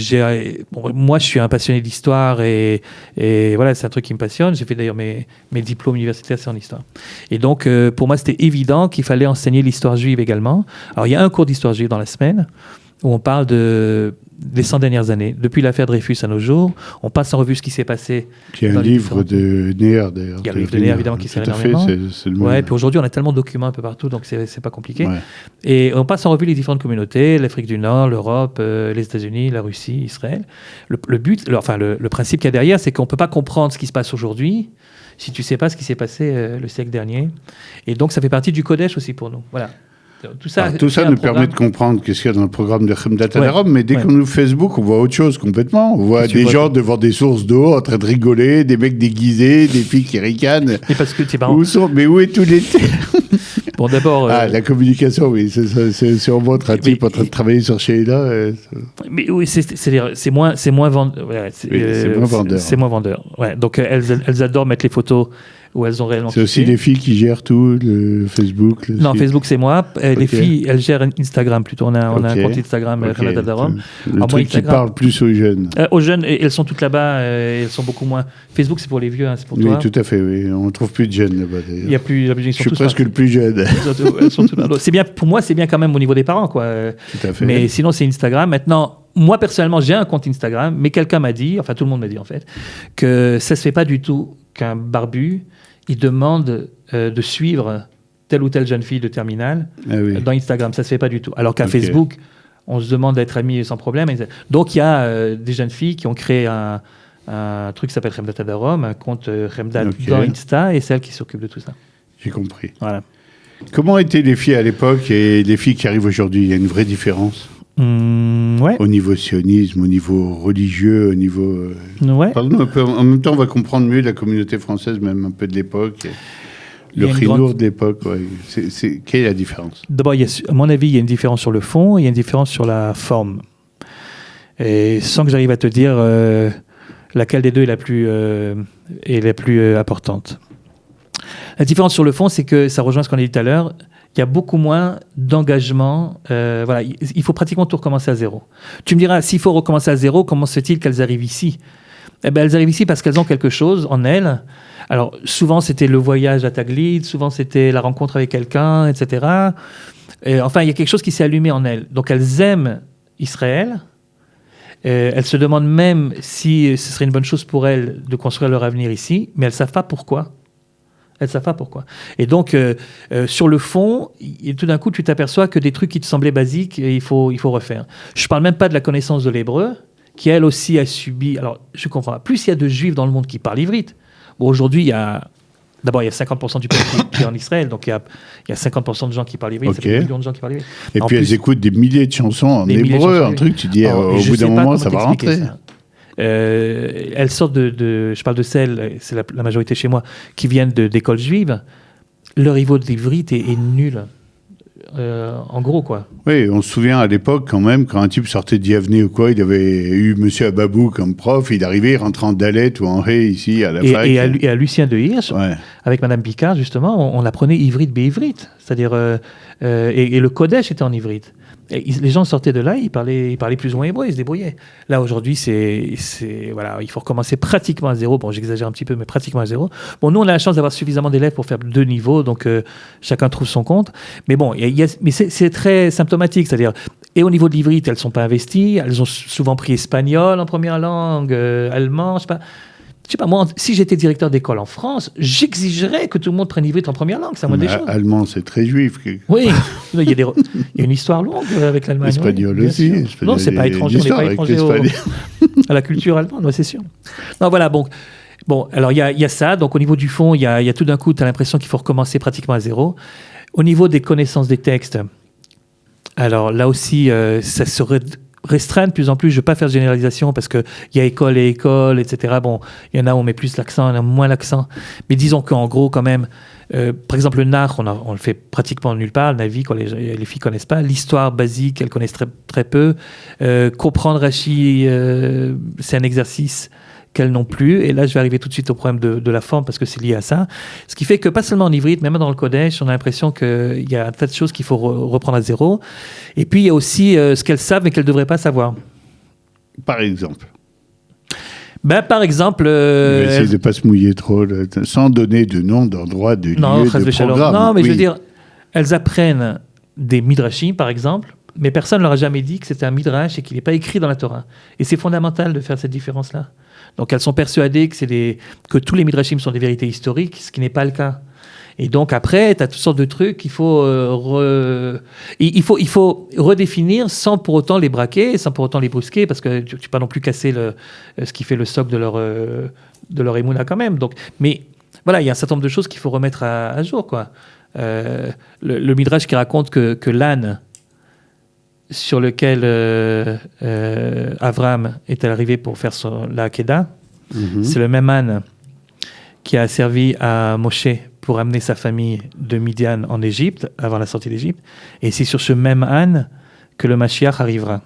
moi, je suis un passionné d'histoire et voilà, c'est un truc qui me passionne. J'ai fait d'ailleurs mes diplômes universitaires, c'est en histoire. Et donc, pour moi, c'était évident qu'il fallait enseigner l'histoire juive également. Alors, il y a un cours d'histoire juive dans la semaine où on parle des 100 dernières années, depuis l'affaire Dreyfus à nos jours. On passe en revue ce qui s'est passé. Il y a un livre de Neher, d'ailleurs. Il y a un livre de Neher, évidemment, qui sert énormément. C'est le ouais, puis aujourd'hui, on a tellement de documents un peu partout, donc c'est pas compliqué. Ouais. Et on passe en revue les différentes communautés, l'Afrique du Nord, l'Europe, les États-Unis, la Russie, Israël. Le principe qu'il y a derrière, c'est qu'on ne peut pas comprendre ce qui se passe aujourd'hui si tu ne sais pas ce qui s'est passé le siècle dernier. Et donc, ça fait partie du Kodesh aussi pour nous. Voilà. Tout ça nous permet de comprendre ce qu'il y a dans le programme de Chemdat Adarom, mais dès qu'on ouvre Facebook, on voit autre chose complètement. On voit des gens devant des sources d'eau en train de rigoler, des mecs déguisés, des filles qui ricanent. Et parce que c'est pas mais où est tout l'été? Bon, d'abord. La communication, oui, c'est en votre un type en train de travailler sur Sheela. Mais oui, c'est moins vendeur. Ouais, c'est moins vendeur. C'est moins vendeur. Ouais, donc elles adorent mettre les photos où elles ont réellement. C'est aussi les filles qui gèrent tout, le Facebook. Non, site. Facebook c'est moi. Les filles, elles gèrent Instagram plutôt. On a un compte Instagram, Chemdat Adarom. Le truc qui parle plus aux jeunes. Aux jeunes, elles sont toutes là-bas. Elles sont beaucoup moins. Facebook c'est pour les vieux, c'est pour toi. Oui, tout à fait. Oui, on ne trouve plus de jeunes là-bas. Il y a plus. Je suis presque le plus jeune. Elles sont toutes là. C'est bien pour moi, c'est bien quand même au niveau des parents, quoi. Tout à fait. Mais sinon c'est Instagram. Maintenant. Moi, personnellement, j'ai un compte Instagram, mais quelqu'un m'a dit, enfin tout le monde m'a dit en fait, que ça ne se fait pas du tout qu'un barbu, il demande de suivre telle ou telle jeune fille de terminale dans Instagram. Ça ne se fait pas du tout. Alors qu'à Facebook, on se demande d'être amis sans problème. Donc il y a des jeunes filles qui ont créé un truc qui s'appelle Chemdat Adarom, un compte Chemdat dans Insta, et celles qui s'occupent de tout ça. J'ai compris. Voilà. Comment étaient les filles à l'époque et les filles qui arrivent aujourd'hui? Il y a une vraie différence? Ouais. Au niveau sionisme, au niveau religieux, au niveau... Ouais. Parle-nous un peu. En même temps, on va comprendre mieux la communauté française, même un peu de l'époque. Le chinour de l'époque, ouais. Quelle est la différence? D'abord, à mon avis, il y a une différence sur le fond et il y a une différence sur la forme. Et sans que j'arrive à te dire laquelle des deux est la plus importante. La différence sur le fond, c'est que ça rejoint ce qu'on a dit tout à l'heure. Il y a beaucoup moins d'engagement. Voilà, il faut pratiquement tout recommencer à zéro. Tu me diras, s'il faut recommencer à zéro, comment se fait-il qu'elles arrivent ici? Eh bien, elles arrivent ici parce qu'elles ont quelque chose en elles. Alors, souvent, c'était le voyage à Taglid, souvent, c'était la rencontre avec quelqu'un, etc. Enfin, il y a quelque chose qui s'est allumé en elles. Donc, elles aiment Israël. Elles se demandent même si ce serait une bonne chose pour elles de construire leur avenir ici, mais elles ne savent pas pourquoi. Elles ne savent pas pourquoi. Et donc, sur le fond, tout d'un coup, tu t'aperçois que des trucs qui te semblaient basiques, il faut refaire. Je ne parle même pas de la connaissance de l'hébreu, qui elle aussi a subi... Alors, je comprends pas. Plus il y a de juifs dans le monde qui parlent ivrite. Bon, aujourd'hui, il y a 50% du peuple qui est en Israël, donc il y a 50% de gens qui parlent ivrite, ça fait des millions de gens qui parlent ivrite. Et puis elles écoutent des milliers de chansons en hébreu, un truc, tu dis, au bout d'un moment, ça va rentrer. Elles sortent je parle de celles, c'est la majorité chez moi, qui viennent d'écoles juives. Leur niveau d'ivrite est nul. En gros, quoi. Oui, on se souvient à l'époque, quand même, quand un type sortait d'Yavne ou quoi, il avait eu Monsieur Ababou comme prof, il arrivait, il rentrait en Dalet ou en Ré, ici, à la fac. Et à Lucien de Hirsch, avec Madame Picard, justement, on apprenait ivrite béivrite. C'est-à-dire, et le Kodesh était en ivrite. Les gens sortaient de là, ils parlaient plus ou moins hébreu, ils se débrouillaient. Là, aujourd'hui, voilà, il faut recommencer pratiquement à zéro. Bon, j'exagère un petit peu, mais pratiquement à zéro. Bon, nous, on a la chance d'avoir suffisamment d'élèves pour faire 2 niveaux, donc chacun trouve son compte. Mais bon, mais c'est très symptomatique, c'est-à-dire, et au niveau de l'ivrite, elles ne sont pas investies, elles ont souvent pris espagnol en première langue, allemand, je sais pas, moi, si j'étais directeur d'école en France, j'exigerais que tout le monde prenne ivrite en première langue, c'est la moindre des choses. Allemand, c'est très juif. Oui, il y a une histoire longue avec l'Allemagne. Espagnol aussi. Non, c'est pas étranger, on n'est pas étranger à la culture allemande, c'est sûr. Non, voilà, bon, alors il y a ça, donc au niveau du fond, il y a tout d'un coup, tu as l'impression qu'il faut recommencer pratiquement à zéro. Au niveau des connaissances des textes, alors là aussi, ça serait... restreindre de plus en plus, je ne veux pas faire de généralisation parce qu'il y a école et école, etc. Bon, il y en a où on met plus l'accent, il y en a moins l'accent. Mais disons qu'en gros, quand même, par exemple, le nar, on le fait pratiquement nulle part. Le navi, quand les filles ne connaissent pas. L'histoire basique, elles connaissent très, très peu. Comprendre Rachi, c'est un exercice qu'elles n'ont plus. Et là, je vais arriver tout de suite au problème de la forme parce que c'est lié à ça. Ce qui fait que pas seulement en ivrite, même dans le Kodesh, on a l'impression qu'il y a un tas de choses qu'il faut reprendre à zéro. Et puis, il y a aussi ce qu'elles savent mais qu'elles ne devraient pas savoir. Par exemple par exemple... essayer de ne pas se mouiller trop, sans donner de nom, d'endroit, de lieu, de programme. Non, mais je veux dire, elles apprennent des midrashim, par exemple, mais personne ne leur a jamais dit que c'était un midrash et qu'il n'est pas écrit dans la Torah. Et c'est fondamental de faire cette différence-là. Donc elles sont persuadées que tous les midrashim sont des vérités historiques, ce qui n'est pas le cas. Et donc après, tu as toutes sortes de trucs qu'il faut, il faut redéfinir sans pour autant les braquer, sans pour autant les brusquer, parce que tu ne peux pas non plus casser ce qui fait le socle de leur émouna quand même. Donc, mais voilà, il y a un certain nombre de choses qu'il faut remettre à jour, quoi. Le midrash qui raconte que l'âne sur lequel Avram est arrivé pour faire la Hakeda, c'est le même âne qui a servi à Moshe pour amener sa famille de Midian en Égypte, avant la sortie d'Égypte. Et c'est sur ce même âne que le Mashiach arrivera.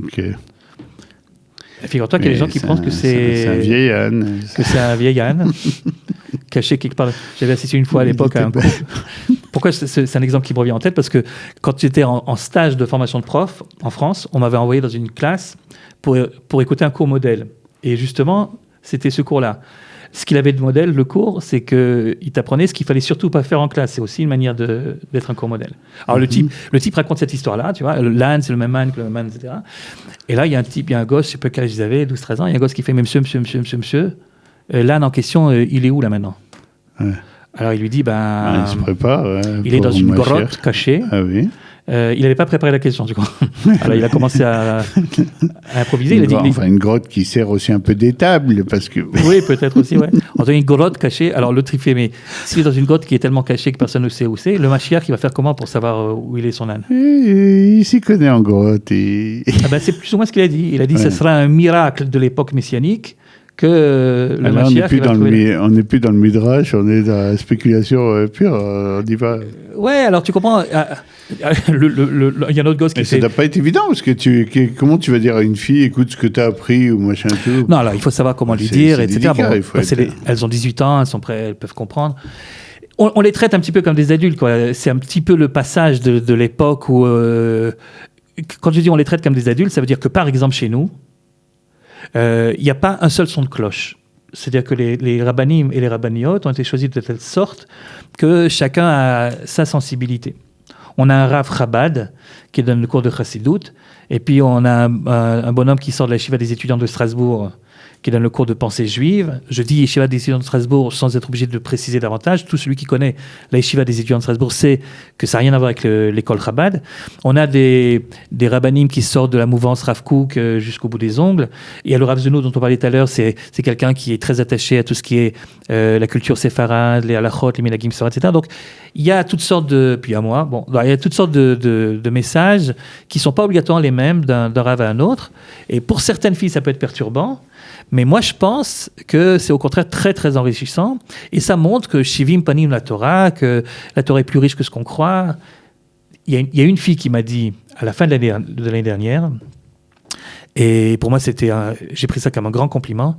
Ok. Figure-toi qu'il y a des gens qui pensent que c'est un vieil âne. Que c'est un vieil âne, caché quelque part. J'avais assisté une fois à l'époque à un cours. Pourquoi c'est un exemple qui me revient en tête? Parce que quand j'étais en stage de formation de prof en France, on m'avait envoyé dans une classe pour écouter un cours modèle. Et justement, c'était ce cours-là. Ce qu'il avait de modèle, le cours, c'est qu'il t'apprenait ce qu'il fallait surtout pas faire en classe. C'est aussi une manière d'être un cours modèle. Alors le type raconte cette histoire-là, tu vois, l'âne, c'est le même âne que le même âne, etc. Et là, il y a un gosse, je sais pas quel âge ils avaient, 12-13 ans, il y a un gosse qui fait « Mais monsieur, l'âne en question, il est où là maintenant ?» Alors il lui dit « il se prépare. Il est dans une grotte cachée. » Ah oui. Il n'avait pas préparé la question, du coup. Alors, il a commencé à improviser. Une grotte qui sert aussi un peu d'étable, parce que... Oui, peut-être aussi, ouais. En tout cas, une grotte cachée. Alors, l'autre, il fait, mais s'il est dans une grotte qui est tellement cachée que personne ne sait où c'est, le Mashiach, il va faire comment pour savoir où il est son âne? Il s'y connaît en grotte. C'est plus ou moins ce qu'il a dit. Il a dit que ce sera un miracle de l'époque messianique que le Mashiach... On n'est plus dans le midrash, on est dans la spéculation pure. On y va... Ouais, alors tu comprends... Il y a un autre gosse qui ça ne doit pas être évident, parce que comment tu vas dire à une fille, écoute ce que tu as appris, ou machin tout. Non, alors il faut savoir comment lui dire, etc. Délicat, elles ont 18 ans, elles sont prêtes, elles peuvent comprendre. On les traite un petit peu comme des adultes, quoi. C'est un petit peu le passage de l'époque où... quand je dis on les traite comme des adultes, ça veut dire que, par exemple, chez nous, il n'y a pas un seul son de cloche. C'est-à-dire que les rabbanim et les rabbaniot ont été choisis de telle sorte que chacun a sa sensibilité. on a un Rav Chabad qui donne le cours de Chassidut, et puis on a un bonhomme qui sort de la yeshiva des étudiants de Strasbourg, qui donne le cours de pensée juive. Je dis yeshiva des étudiants de Strasbourg sans être obligé de préciser davantage. Tout celui qui connaît la yeshiva des étudiants de Strasbourg sait que ça n'a rien à voir avec l'école Chabad. On a des rabbinim qui sortent de la mouvance Rav Kook jusqu'au bout des ongles. Et le Rav Zeno dont on parlait tout à l'heure, c'est quelqu'un qui est très attaché à tout ce qui est la culture séfarade, les halachot, les minhagim, etc. Donc il y a toutes sortes puis à moi, il y a toutes sortes de messages qui ne sont pas obligatoirement les mêmes d'un Rav à un autre. Et pour certaines filles, ça peut être perturbant. Mais moi, je pense que c'est au contraire très, très enrichissant. Et ça montre que Shivim Panim la Torah, que la Torah est plus riche que ce qu'on croit. Il y a une fille qui m'a dit, à la fin de l'année dernière, et pour moi, j'ai pris ça comme un grand compliment.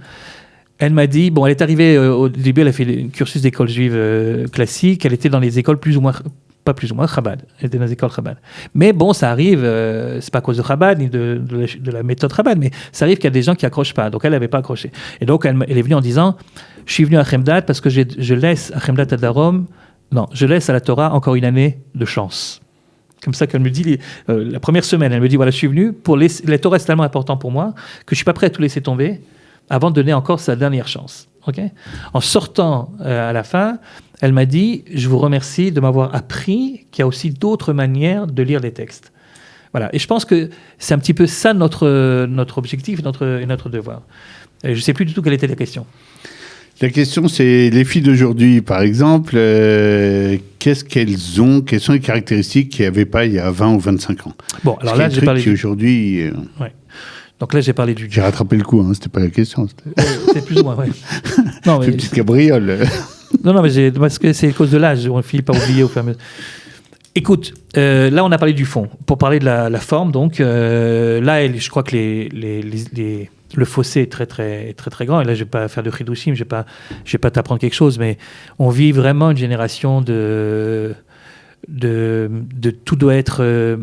Elle m'a dit, elle est arrivée au début, elle a fait un cursus d'école juive classique. Elle était dans les écoles pas plus ou moins Chabad. Elle était dans les écoles Chabad. Mais ça arrive, c'est pas à cause de Chabad ni de la méthode Chabad, mais ça arrive qu'il y a des gens qui accrochent pas. Donc elle n'avait pas accroché. Et donc elle est venue en disant, je suis venue à Chemdat parce que je laisse à Chemdat à Darom, je laisse à la Torah encore une année de chance. Comme ça qu'elle me dit, la première semaine, elle me dit, voilà, je suis venue, la Torah est tellement important pour moi que je suis pas prêt à tout laisser tomber avant de donner encore sa dernière chance. Okay. En sortant à la fin, elle m'a dit « Je vous remercie de m'avoir appris qu'il y a aussi d'autres manières de lire les textes. » Voilà. Et je pense que c'est un petit peu ça notre objectif et notre devoir. Je ne sais plus du tout quelle était la question. La question, c'est les filles d'aujourd'hui, par exemple, qu'est-ce qu'elles ont, quelles sont les caractéristiques qu'il n'y avait pas il y a 20 ou 25 ans? Bon, alors là, j'ai parlé aujourd'hui... Ouais. Donc là, j'ai parlé du... J'ai rattrapé le coup, c'était pas la question. C'est plus ou moins, oui. Non, mais... Une petite cabriole. Non, mais parce que c'est à cause de l'âge, on finit par oublier au fur et à mesure. Écoute, là, on a parlé du fond. Pour parler de la forme, donc, là, je crois que le fossé est très, très, très, très grand. Et là, je ne vais pas faire de chidushim, je vais pas t'apprendre quelque chose, mais on vit vraiment une génération de tout doit être...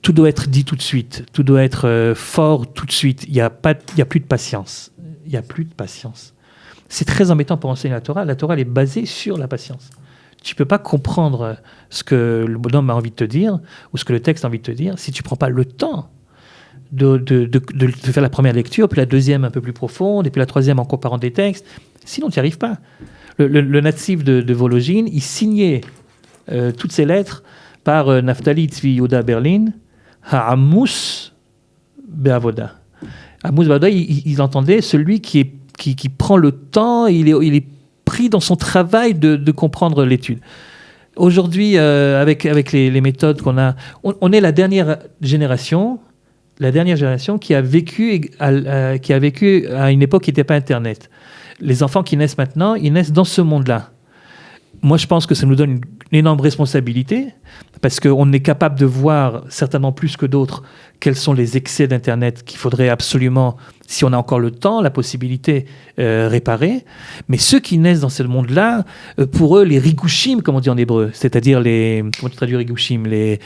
tout doit être dit tout de suite, tout doit être fort tout de suite. Il y a plus de patience. Il y a plus de patience. C'est très embêtant pour enseigner la Torah. La Torah, elle est basée sur la patience. Tu peux pas comprendre ce que le bonhomme a envie de te dire ou ce que le texte a envie de te dire si tu prends pas le temps de faire la première lecture, puis la deuxième un peu plus profonde, et puis la troisième en comparant des textes. Sinon, tu n'y arrives pas. Le natif de Vologine, il signait toutes ces lettres par Naftali Tzvi Yehuda Berlin, Ha'amus Be'avoda. Amos Be'avoda, il entendait celui qui prend le temps, il est pris dans son travail de comprendre l'étude. Aujourd'hui, avec les méthodes qu'on a, on est la dernière génération qui a vécu à une époque qui n'était pas Internet. Les enfants qui naissent maintenant, ils naissent dans ce monde-là. Moi, je pense que ça nous donne une énorme responsabilité parce qu'on est capable de voir certainement plus que d'autres quels sont les excès d'Internet qu'il faudrait absolument, si on a encore le temps, la possibilité, réparer. Mais ceux qui naissent dans ce monde-là, pour eux, les rigushim, comme on dit en hébreu, c'est-à-dire comment tu traduis rigushim, les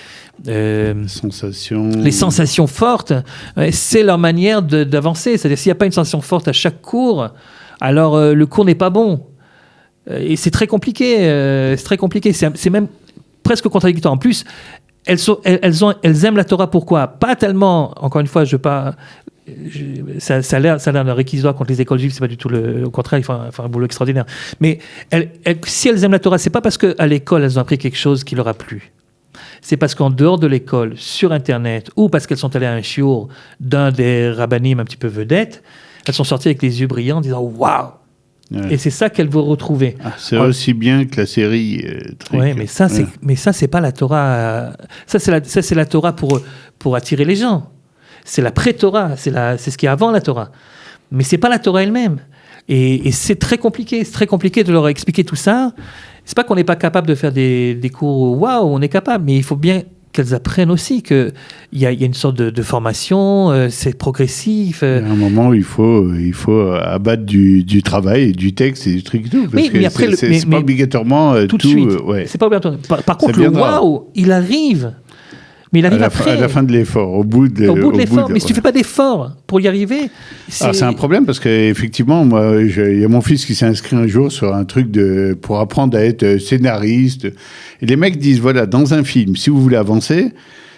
sensations fortes, c'est leur manière d'avancer. C'est-à-dire s'il n'y a pas une sensation forte à chaque cours, alors le cours n'est pas bon. Et c'est très compliqué. C'est même presque contradictoire. En plus, elles aiment la Torah. Pourquoi? Pas tellement. Encore une fois, ça a l'air d'un réquisitoire contre les écoles juives. C'est pas du tout au contraire. Ils font un boulot extraordinaire. Mais si elles aiment la Torah, c'est pas parce qu'à l'école elles ont appris quelque chose qui leur a plu. C'est parce qu'en dehors de l'école, sur Internet, ou parce qu'elles sont allées à un shiur d'un des rabbanim un petit peu vedettes, elles sont sorties avec les yeux brillants en disant waouh. Ouais. Et c'est ça qu'elle veut retrouver. C'est aussi bien que la série. Oui, mais ça, c'est pas la Torah. Ça, c'est la Torah pour attirer les gens. C'est la pré-Torah. C'est ce qui est avant la Torah. Mais c'est pas la Torah elle-même. Et c'est très compliqué. C'est très compliqué de leur expliquer tout ça. C'est pas qu'on n'est pas capable de faire des cours. Waouh, on est capable. Mais il faut bien qu'elles apprennent aussi qu'il y a une sorte de formation, c'est progressif. Il y a un moment où il faut abattre du travail, du texte et du truc et tout. Parce que c'est pas obligatoirement tout de suite. C'est pas obligatoire. Par contre, le waouh, il arrive. Mais il arrive après. À la fin de l'effort, au bout de l'effort. Mais si tu fais pas d'effort pour y arriver, c'est un problème parce qu'effectivement, moi, il y a mon fils qui s'est inscrit un jour sur un truc pour apprendre à être scénariste. Et les mecs disent, voilà, dans un film, si vous voulez avancer,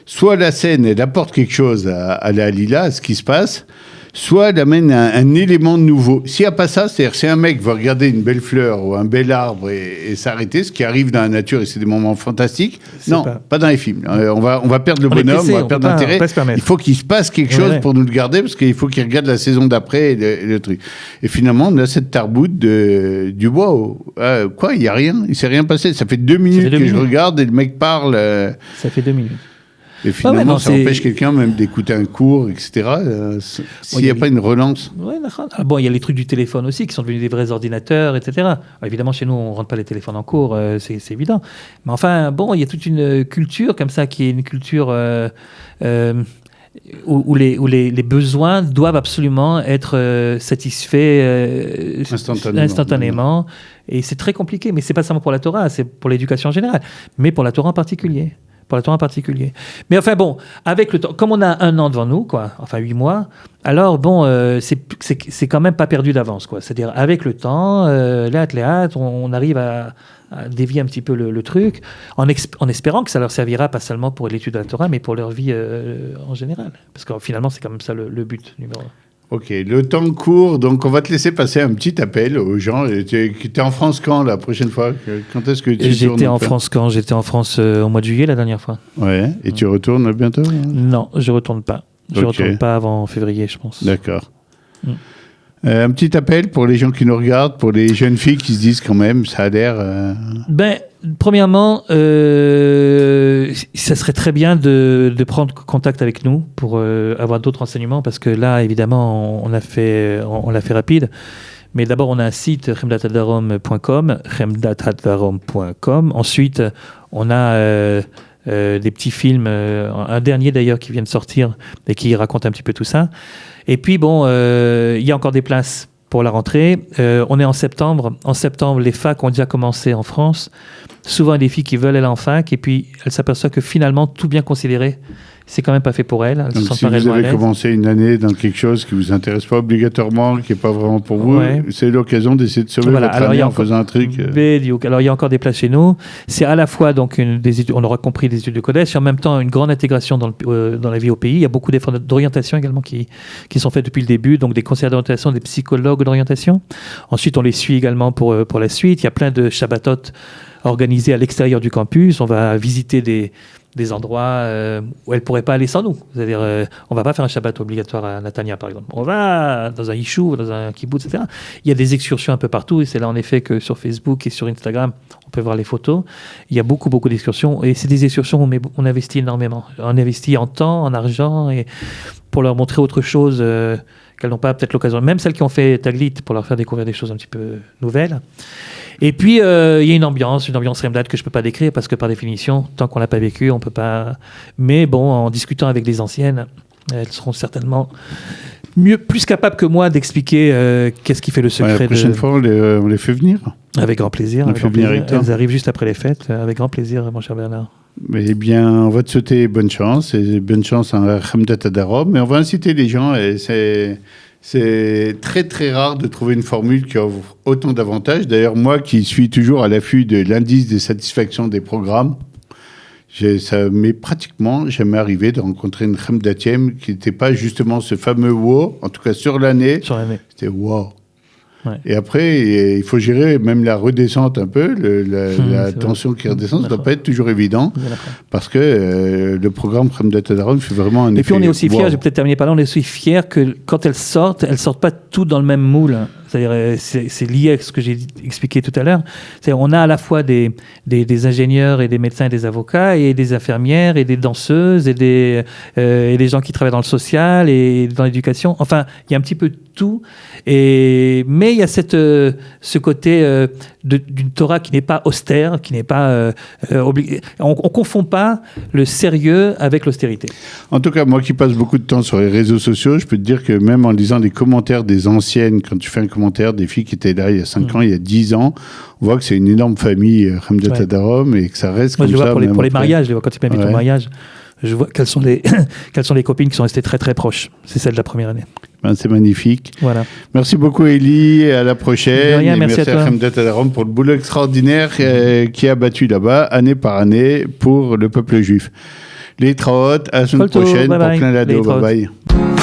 soit la scène, elle apporte quelque chose à la Lila, à ce qui se passe, soit elle amène un élément nouveau. S'il n'y a pas ça, c'est-à-dire si un mec veut regarder une belle fleur ou un bel arbre et s'arrêter, ce qui arrive dans la nature et c'est des moments fantastiques, pas dans les films. On va perdre le bonhomme, on va perdre l'intérêt. Il faut qu'il se passe quelque chose pour nous le garder parce qu'il faut qu'il regarde la saison d'après et le truc. Et finalement, on a cette tarboute du wow. Quoi, il n'y a rien, il ne s'est rien passé. Ça fait 2 minutes que je regarde et le mec parle. Ça fait 2 minutes. Et finalement, ça empêche quelqu'un même d'écouter un cours, etc. S'il n'y a pas une relance. Ouais, bon, il y a les trucs du téléphone aussi qui sont devenus des vrais ordinateurs, etc. Alors, évidemment, chez nous, on ne rentre pas les téléphones en cours, c'est évident. Mais enfin, bon, il y a toute une culture comme ça qui est une culture où les besoins doivent absolument être satisfaits instantanément. Et c'est très compliqué, mais ce n'est pas seulement pour la Torah, c'est pour l'éducation en général, mais pour la Torah en particulier. Mais enfin bon, avec le temps, comme on a 1 an devant nous, enfin 8 mois, alors bon, c'est quand même pas perdu d'avance, C'est-à-dire avec le temps, on arrive à dévier un petit peu le truc, en espérant que ça leur servira pas seulement pour l'étude de la Torah, mais pour leur vie en général. Parce que finalement, c'est quand même ça le but numéro 1. Ok, le temps court, donc on va te laisser passer un petit appel aux gens. Tu es en France quand, la prochaine fois? Quand est-ce que tu J'étais en France quand? J'étais en France au mois de juillet, la dernière fois. Ouais, et tu retournes bientôt? Non, je retourne pas. Je retourne pas avant février, je pense. D'accord. Un petit appel pour les gens qui nous regardent, pour les jeunes filles qui se disent quand même, ça a l'air... Premièrement, ça serait très bien de prendre contact avec nous pour avoir d'autres renseignements, parce que là, évidemment, on l'a fait rapide. Mais d'abord, on a un site, chemdatadarom.com. Ensuite, on a des petits films, un dernier d'ailleurs qui vient de sortir et qui raconte un petit peu tout ça. Et puis, bon, il y a encore des places pour la rentrée. On est en septembre. En septembre, les facs ont déjà commencé en France. Souvent, des filles qui veulent aller en fac et puis elles s'aperçoivent que finalement, tout bien considéré, c'est quand même pas fait pour elles. Donc, si vous avez commencé une année dans quelque chose qui ne vous intéresse pas obligatoirement, qui n'est pas vraiment pour vous, c'est l'occasion d'essayer de sauver votre année en faisant un truc. Alors, il y a encore des places chez nous. C'est à la fois, donc, des études, on aura compris, des études de collège, et en même temps, une grande intégration dans la vie au pays. Il y a beaucoup d'efforts d'orientation également qui sont faits depuis le début, donc des conseillers d'orientation, des psychologues d'orientation. Ensuite, on les suit également pour la suite. Il y a plein de Shabbatot organisés à l'extérieur du campus. On va visiter des endroits où elle ne pourrait pas aller sans nous. C'est-à-dire, on ne va pas faire un Shabbat obligatoire à Natania, par exemple. On va dans un yishuv, dans un kibbutz, etc. Il y a des excursions un peu partout, et c'est là, en effet, que sur Facebook et sur Instagram, on peut voir les photos. Il y a beaucoup, beaucoup d'excursions, et c'est des excursions où on investit énormément. On investit en temps, en argent, et pour leur montrer autre chose qu'elles n'ont pas peut-être l'occasion. Même celles qui ont fait Taglit, pour leur faire découvrir des choses un petit peu nouvelles. Et puis, il y a une ambiance Remdad que je ne peux pas décrire parce que par définition, tant qu'on ne l'a pas vécu, on ne peut pas... Mais bon, en discutant avec les anciennes, elles seront certainement plus capables que moi d'expliquer qu'est-ce qui fait le secret. La prochaine fois, on les fait venir. Avec grand plaisir. Elles arrivent juste après les fêtes. Avec grand plaisir, mon cher Bernard. Eh bien, on va te souhaiter bonne chance. Et bonne chance à Chemdat Adarom. Et on va inciter les gens. Et c'est très, très rare de trouver une formule qui offre autant d'avantages. D'ailleurs, moi qui suis toujours à l'affût de l'indice de satisfaction des programmes, ça m'est pratiquement jamais arrivé de rencontrer une Chemdatième qui n'était pas justement ce fameux wow, en tout cas sur l'année. C'était wow. Ouais. Et après, il faut gérer même la redescente un peu, la tension qui redescend. Ça ne doit pas être toujours évident parce que le programme Chemdat Adarom fait vraiment un effet. Et puis on est aussi fiers, je vais peut-être terminer par là, on est aussi fiers que quand elles sortent pas toutes dans le même moule. C'est-à-dire, c'est lié à ce que j'ai expliqué tout à l'heure. C'est-à-dire, on a à la fois des ingénieurs et des médecins et des avocats et des infirmières et des danseuses et des gens qui travaillent dans le social et dans l'éducation. Enfin, il y a un petit peu de tout. Mais il y a ce côté d'une Torah qui n'est pas austère, qui n'est pas obligée. On ne confond pas le sérieux avec l'austérité. En tout cas, moi qui passe beaucoup de temps sur les réseaux sociaux, je peux te dire que même en lisant les commentaires des anciennes, quand tu fais un commentaire des filles qui étaient là il y a 5 ans, il y a 10 ans, on voit que c'est une énorme famille Chemdat Adarom et que ça reste comme ça. Pour les mariages, je les vois quand ils m'invitent au mariage. je vois quelles sont les copines qui sont restées très très proches. C'est celle de la première année. Ben, c'est magnifique. Voilà. Merci beaucoup, Élie. À la prochaine. De rien, et merci à toi. Khamdat Adarom pour le boulot extraordinaire qui a battu là-bas, année par année, pour le peuple juif. Les Traot, à la semaine Kolto, prochaine bye pour bye. plein d'ado. Les Traot. Bye bye.